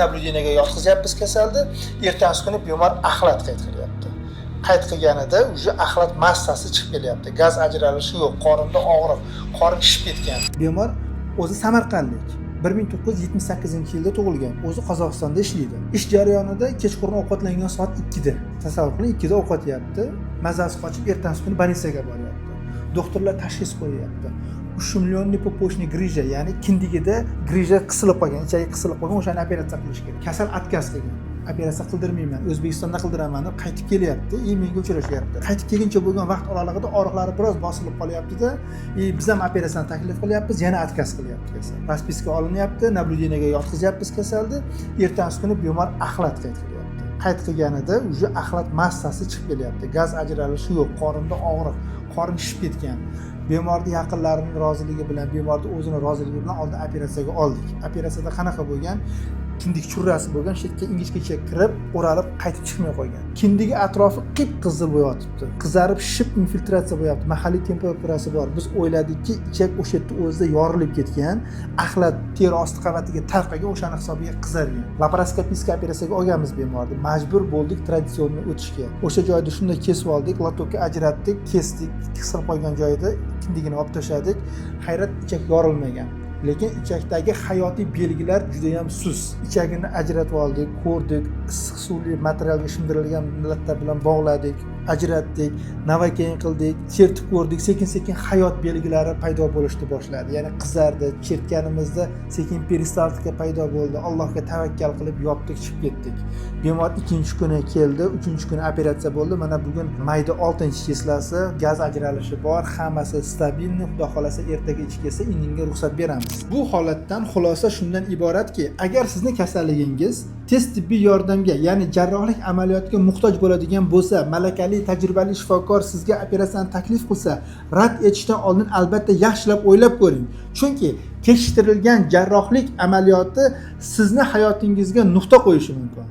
nabludeniyaga yotqizyapmiz kasalni, ertasi kuni bemor axlat qayd qilyapti. Qayd qilganida уже axlat massasi chiqib kelyapti. Gaz ajralishi yo'q, qorinda og'riq, qorin shishib ketgan. Bemor o'zi samarqandlik. 1978-yilda tug'ilgan. O'zi Qozog'istonda ishlaydi. Ish jarayonida kechqurun ovqatlangan soat 2da. Tasavvur qiling, 2da ovqat yeyapti. Mazasi qochib ertasi kuni больницаga boryapti. Doktorlar tashxis qo'yapti. Ушемленный пупочный грижа, ya'ni kindigida grija qisilib qolgan, ichagi qisilib qolgan, o'shani operatsiya qilish kerak. Kasal отказ qilgan. Operatsiya qildirmayman, O'zbekistonda qildiraman deb qaytib kelyapti, menga uchrashyapti. Qaytib kelguncha bo'lgan vaqt oralig'ida og'riqlari biroz bosilib qolyapti-da, biz ham operatsiyani taklif qilyapmiz, yana отказ qilyapti kasal. Raspiska olinyapti, nabludeniyaga yotqizyapmiz kasalni, ertasi kuni bemor axlat qayd qilyapti. Qayd qilganida уже axlat massasi chiqib kelyapti. Gaz ajralishi yo'q, qorinda og'riq, qorin shishib ketgan. Bemorning yaqinlarining roziligi bilan, bemorning o'zini roziligi bilan oldin operatsiyaga oldik. Operatsiyada qanaqa bo'lgan? Kindik churrasi bo'lgan, chetga ingichkacha kirib, o'ralib, qaytib chiqmay qo'ygan. Kindigi atrofi qip-qizil bo'yotibdi. Qizarib, shishib, infiltratsiya bo'lyapti. Mahalliy temperaturasi bor. Biz o'yladikki, ichak o'sha yerda o'zida yorilib ketgan, axlat teri osti qavatiga tarqagan, o'shani hisobiga qizargan. Laparoskopik operatsiyaga olganmiz bemorni. Majbur bo'ldik traditsionniy o'tishga. O'sha joyda shunday kesib oldik, lotokka ajratdik, kesdik, qisilib qolgan joyida kindigini olib tashladik. Hayrat, ichak yorilmagan. Lekin ichakdagi hayotiy belgilar juda ham sust. Ichagini ajratib oldik, ko'rdik, issiq suvli materialga shimdirilgan latta bilan bog'ladik, ajratdik, navakayn qildik, chertib ko'rdik. Sekin-sekin hayot belgilari paydo bo'lishni boshladi. Ya'ni qizardi, chertganimizda sekin peristaltika paydo bo'ldi. Allohga tavakkal qilib yopdik, chiqib ketdik. Bemor 2-kuni keldi, 3-kuni operatsiya bo'ldi. Mana bugun mayda 6-chislasi, gaz ajralishi bor, hammasi stabilni. Xudo xolasa ertaga ichib kelsa, indinga ruxsat beramiz. Bu holatdan xulosa shundan iboratki, agar sizning kasalligingiz tez tibbiy yordamga, ya'ni jarrohlik amaliyotiga muhtoj bo'ladigan bo'lsa, malakali, tajribali shifokor sizga operatsiyani taklif qilsa, rad etishdan oldin albatta yaxshilab o'ylab ko'ring. Chunki kechiktirilgan jarrohlik amaliyoti sizni hayotingizga nuqta qo'yishi mumkin.